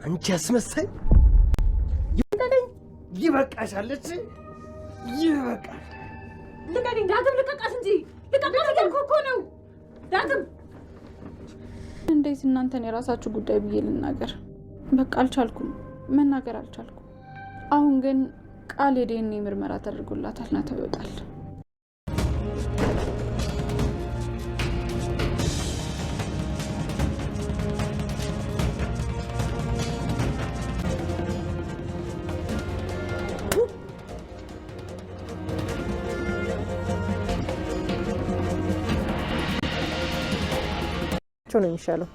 አንቺ አስመሳይ ይበቃሻለች። ይበቃል። ልቀቂኝ ዳግም፣ ልቀቃት እንጂ ልቀቃት እያልኩ እኮ ነው ዳግም። እንዴት እናንተን የራሳችሁ ጉዳይ ብዬ ልናገር? በቃ አልቻልኩም፣ መናገር አልቻልኩም። አሁን ግን ቃል የዲኤንኤ ምርመራ ተደርጎላታል እና ተወጣል። ነው የሚሻለው።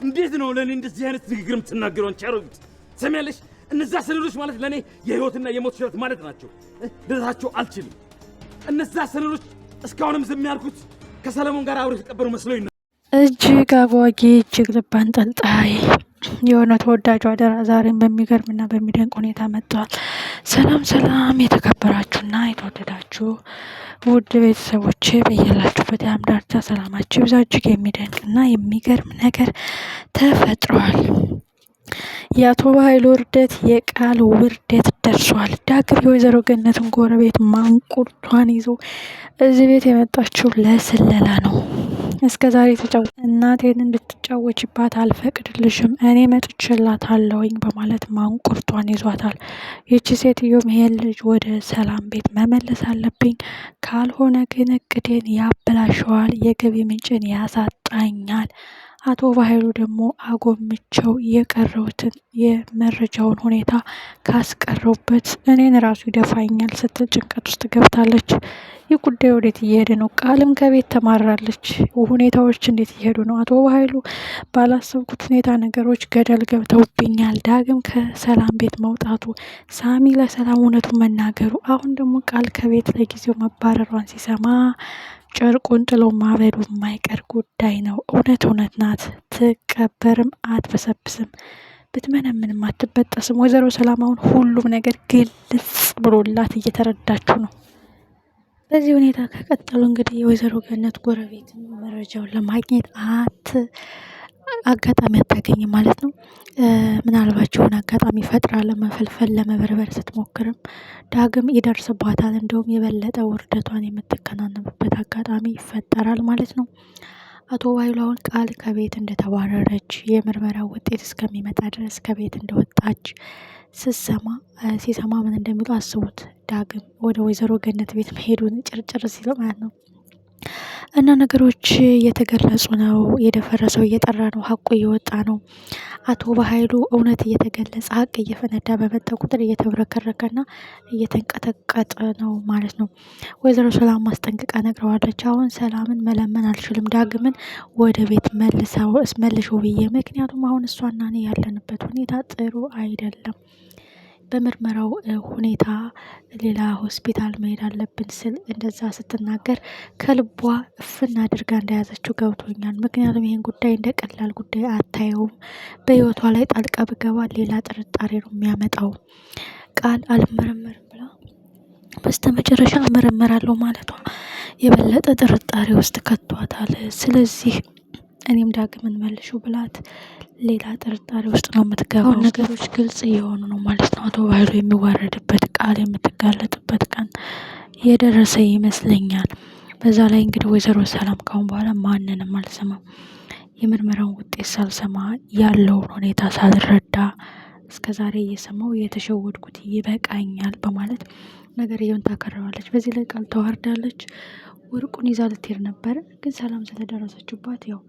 እንዴት ነው ለኔ እንደዚህ አይነት ንግግር የምትናገረው? አንቺ አሮጊት ሰሚያለሽ? እነዛ ሰነዶች ማለት ለኔ የህይወትና የሞት ሽረት ማለት ናቸው። ልታቸው አልችልም። እነዛ ሰነዶች እስካሁንም ዝም ያልኩት ከሰለሞን ጋር አብረው የተቀበሩ መስሎኝ ነው። እጅግ አጓጊ፣ እጅግ ልብ አንጠልጣይ የሆነ ተወዳጁ አደራ ዛሬም በሚገርምና በሚደንቅ ሁኔታ መጥቷል። ሰላም ሰላም፣ የተከበራችሁና የተወደዳችሁ ውድ ቤተሰቦቼ በየላችሁበት የዓለም ዳርቻ ሰላማችሁ ይብዛ። እጅግ የሚደንቅና የሚገርም ነገር ተፈጥሯል። የአቶ በኃይሉ ውርደት፣ የቃል ውርደት ደርሷል። ዳግም የወይዘሮ ገነትን ጎረቤት ማንቁርቷን ይዞ እዚህ ቤት የመጣችው ለስለላ ነው። እስከ ዛሬ እናቴን እንድትጫወችባት አልፈቅድልሽም፣ እኔ መጥቼላታለሁኝ በማለት ማንቁርቷን ይዟታል። ይቺ ሴትዮም ይሄን ልጅ ወደ ሰላም ቤት መመለስ አለብኝ፣ ካልሆነ ግን እቅዴን ያበላሸዋል፣ የገቢ ምንጭን ያሳጣኛል። አቶ በኃይሉ ደግሞ አጎምቸው የቀረውትን የመረጃውን ሁኔታ ካስቀረውበት እኔን ራሱ ይደፋኛል ስትል ጭንቀት ውስጥ ገብታለች። ይህ ጉዳይ ወዴት እየሄደ ነው? ቃልም ከቤት ተማራለች። ሁኔታዎች እንዴት እየሄዱ ነው? አቶ በኃይሉ ባላሰብኩት ሁኔታ ነገሮች ገደል ገብተውብኛል። ዳግም ከሰላም ቤት መውጣቱ፣ ሳሚ ለሰላም እውነቱን መናገሩ፣ አሁን ደግሞ ቃል ከቤት ለጊዜው መባረሯን ሲሰማ ጨርቁን ጥሎ ማበዱ የማይቀር ጉዳይ ነው። እውነት ናት፣ ትቀበርም አትበሰብስም፣ ብትመነምንም አትበጠስም። ወይዘሮ ሰላም አሁን ሁሉም ነገር ግልጽ ብሎላት እየተረዳችሁ ነው። በዚህ ሁኔታ ከቀጠሉ እንግዲህ የወይዘሮ ገነት ጎረቤት መረጃውን ለማግኘት አጋጣሚ አታገኝም ማለት ነው። ምናልባት የሆነ አጋጣሚ ፈጥራ ለመፈልፈል ለመበርበር ስትሞክርም ዳግም ይደርስባታል። እንደውም የበለጠ ውርደቷን የምትከናነብበት አጋጣሚ ይፈጠራል ማለት ነው። አቶ በኃይሉ አሁን ቃል ከቤት እንደተባረረች የምርመራ ውጤት እስከሚመጣ ድረስ ከቤት እንደወጣች ሲሰማ ምን እንደሚሉ አስቡት። ዳግም ወደ ወይዘሮ ገነት ቤት መሄዱን ጭርጭር ሲል ማለት ነው። እና ነገሮች እየተገለጹ ነው። የደፈረሰው እየጠራ ነው። ሀቁ እየወጣ ነው። አቶ በኃይሉ እውነት እየተገለጸ ሀቅ እየፈነዳ በመጣ ቁጥር እየተብረከረከና እየተንቀጠቀጠ ነው ማለት ነው። ወይዘሮ ሰላም ማስጠንቀቃ ነግረዋለች። አሁን ሰላምን መለመን አልችልም፣ ዳግምን ወደ ቤት መልሰው ብዬ፣ ምክንያቱም አሁን እሷና እኔ ያለንበት ሁኔታ ጥሩ አይደለም። በምርመራው ሁኔታ ሌላ ሆስፒታል መሄድ አለብን ስል እንደዛ ስትናገር ከልቧ እፍና አድርጋ እንደያዘችው ገብቶኛል። ምክንያቱም ይህን ጉዳይ እንደ ቀላል ጉዳይ አታየውም። በህይወቷ ላይ ጣልቃ ብገባ ሌላ ጥርጣሬ ነው የሚያመጣው። ቃል አልመረመርም ብላ በስተመጨረሻ እመረመራለሁ ማለቷ የበለጠ ጥርጣሬ ውስጥ ከቷታል። ስለዚህ እኔም ዳግምን መልሹ ብላት ሌላ ጥርጣሬ ውስጥ ነው የምትገባው። ነገሮች ግልጽ እየሆኑ ነው ማለት ነው። አቶ በኃይሉ የሚዋረድበት፣ ቃል የምትጋለጥበት ቀን የደረሰ ይመስለኛል። በዛ ላይ እንግዲህ ወይዘሮ ሰላም ካሁን በኋላ ማንንም አልሰማም፣ የምርመራውን ውጤት ሳልሰማ ያለውን ሁኔታ ሳልረዳ እስከዛሬ እየሰማው የተሸወድኩት ይበቃኛል በማለት ነገርየውን ታከረዋለች። በዚህ ላይ ቃል ተዋርዳለች። ወርቁን ይዛ ልትሄድ ነበር፣ ግን ሰላም ስለደረሰችባት ያው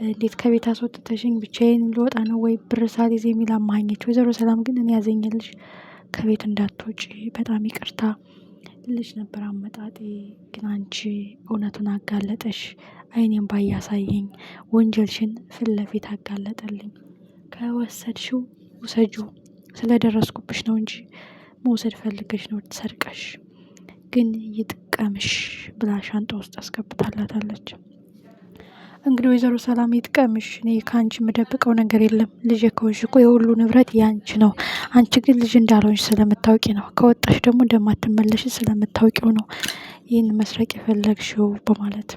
እንዴት ከቤት አስወጥተሽኝ ብቻዬን ልወጣ ነው ወይ ብር ሳልይዝ የሚል አማኘች። ወይዘሮ ሰላም ግን እኔ ያዘኝልሽ ከቤት እንዳትወጪ በጣም ይቅርታ ልጅ ነበር አመጣጤ፣ ግን አንቺ እውነቱን አጋለጠሽ፣ አይኔም ባያሳየኝ ወንጀልሽን ፊት ለፊት አጋለጠልኝ። ከወሰድሽው ውሰጁ፣ ስለደረስኩብሽ ነው እንጂ መውሰድ ፈልገሽ ነው ተሰርቀሽ፣ ግን ይጥቀምሽ ብላ ሻንጣ ውስጥ አስገብታላታለች። እንግዲህ ወይዘሮ ሰላም ይጥቀምሽ፣ እኔ ከአንቺ የምደብቀው ነገር የለም፣ ልጅ ከሆንሽ እኮ የሁሉ ንብረት ያንቺ ነው። አንቺ ግን ልጅ እንዳልሆንሽ ስለምታውቂ ነው፣ ከወጣሽ ደግሞ እንደማትመለሽ ስለምታውቂው ነው ይህን መስረቅ የፈለግሽው በማለት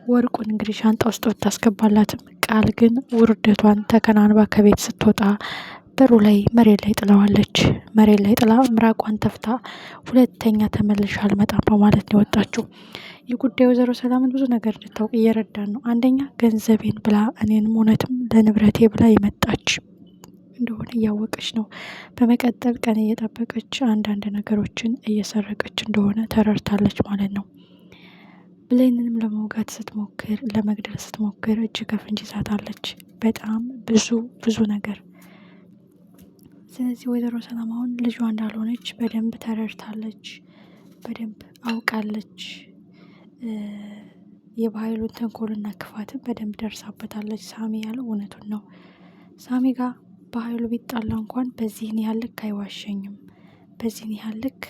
ወርቁን እንግዲህ ሻንጣ ውስጥ ብታስገባላትም ቃል ግን ውርደቷን ተከናንባ ከቤት ስትወጣ በሩ ላይ መሬት ላይ ጥለዋለች። መሬት ላይ ጥላ ምራቋን ተፍታ ሁለተኛ ተመልሻ አልመጣም በማለት ነው የወጣችው። የጉዳዩ ወይዘሮ ሰላምን ብዙ ነገር እንድታውቅ እየረዳን ነው። አንደኛ ገንዘቤን ብላ እኔንም እውነትም ለንብረቴ ብላ የመጣች እንደሆነ እያወቀች ነው። በመቀጠል ቀን እየጠበቀች አንዳንድ ነገሮችን እየሰረቀች እንደሆነ ተረድታለች ማለት ነው። ብሌንንም ለመውጋት ስትሞክር ለመግደል ስትሞክር እጅ ከፍንጅ ይዛታለች። በጣም ብዙ ነገር። ስለዚህ ወይዘሮ ሰላም አሁን ልጇ እንዳልሆነች በደንብ ተረድታለች፣ በደንብ አውቃለች። የባህሉን ተንኮልና ክፋትን በደንብ ደርሳበታለች። ሳሚ ያለው እውነቱን ነው። ሳሚ ጋር በኃይሉ ቢጣላ እንኳን በዚህን ያህል ልክ አይዋሸኝም፣ በዚህን ያህል ልክ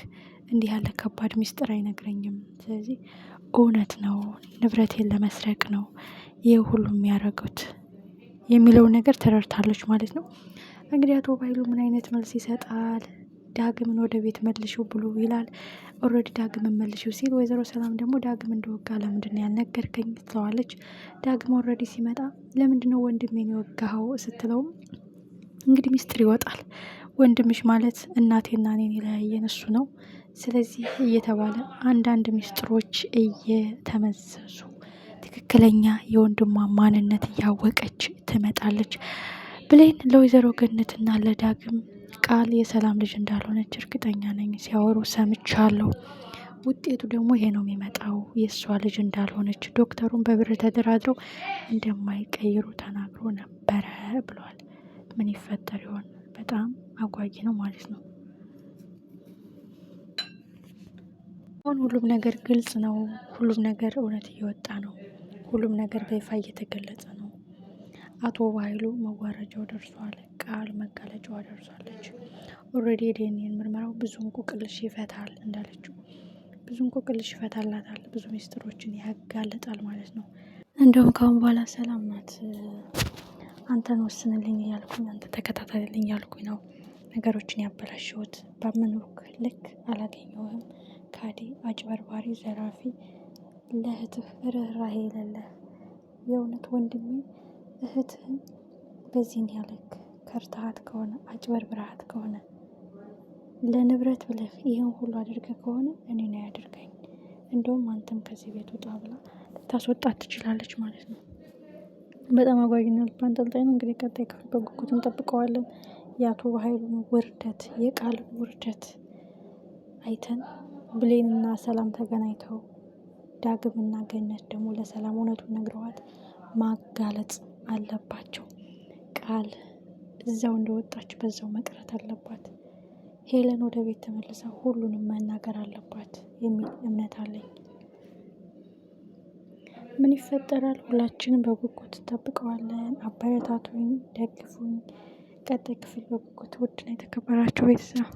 እንዲህ ያለ ከባድ ሚስጥር አይነግረኝም። ስለዚህ እውነት ነው፣ ንብረቴን ለመስረቅ ነው ይህ ሁሉ የሚያደርጉት የሚለውን ነገር ተረድታለች ማለት ነው። እንግዲህ አቶ ባይሉ ምን አይነት መልስ ይሰጣል? ዳግምን ወደ ቤት መልሽው ብሎ ይላል። ኦልሬዲ ዳግምን መልሽው ሲል ወይዘሮ ሰላም ደግሞ ዳግም እንደወጋ ለምንድን ነው ያልነገርከኝ ትለዋለች። ዳግም ኦልሬዲ ሲመጣ ለምንድን ነው ወንድሜን የወጋኸው ስትለውም እንግዲህ ሚስጥር ይወጣል። ወንድምሽ ማለት እናቴና እኔን የለያየን እሱ ነው። ስለዚህ እየተባለ አንዳንድ ሚስጥሮች እየተመዘዙ ትክክለኛ የወንድሟ ማንነት እያወቀች ትመጣለች። ብሌን ለወይዘሮ ገነትና ለዳግም ቃል የሰላም ልጅ እንዳልሆነች እርግጠኛ ነኝ ሲያወሩ ሰምቻለሁ። ውጤቱ ደግሞ ይሄ ነው የሚመጣው፣ የእሷ ልጅ እንዳልሆነች ዶክተሩን በብር ተደራድረው እንደማይቀይሩ ተናግሮ ነበረ ብሏል። ምን ይፈጠር ይሆን? በጣም አጓጊ ነው ማለት ነው። አሁን ሁሉም ነገር ግልጽ ነው። ሁሉም ነገር እውነት እየወጣ ነው። ሁሉም ነገር በይፋ እየተገለጸ ነው። አቶ ባይሉ መዋረጃው ደርሷል። ቃል መጋለጫዋ ደርሷለች። ኦልሬዲ የዲኤንኤ ምርመራው ብዙ እንቆቅልሽ ይፈታል እንዳለችው ብዙ እንቆቅልሽ ይፈታላታል። ብዙ ሚስጥሮችን ያጋለጣል ማለት ነው። እንደውም ካሁን በኋላ ሰላም ናት። አንተን ወስንልኝ እያልኩኝ አንተ ተከታተልልኝ እያልኩኝ ነው ነገሮችን ያበላሸሁት። ባመንኩ ልክ አላገኘሁም። ካዲ፣ አጭበርባሪ፣ ዘራፊ፣ ለእህትህ ርህራሄ የሌለህ የእውነት ወንድሜ እህትህን በዚህን ያለክ ከርታሃት ከሆነ አጭበርብረሃት ከሆነ ለንብረት ብለህ ይህን ሁሉ አድርገህ ከሆነ እኔ ነው ያድርገኝ። እንደውም አንተም ከዚህ ቤት ውጣ ብላ ልታስወጣት ትችላለች ማለት ነው። በጣም አጓጊና ልብ አንጠልጣይ ነው። እንግዲህ ቀጣይ ክፍል በጉጉት እንጠብቀዋለን። የአቶ በኃይሉን ውርደት፣ የቃል ውርደት አይተን ብሌንና ሰላም ተገናኝተው ዳግምና ገነት ደግሞ ለሰላም እውነቱን ነግረዋት ማጋለጥ አለባቸው። ቃል እዛው እንደወጣች በዛው መቅረት አለባት። ሄለን ወደ ቤት ተመልሳ ሁሉንም መናገር አለባት የሚል እምነት አለኝ። ምን ይፈጠራል? ሁላችንም በጉጉት እንጠብቀዋለን። አበረታቱኝ፣ ደግፉኝ። ቀጣይ ክፍል በጉጉት ውድና የተከበራችሁ ቤተሰብ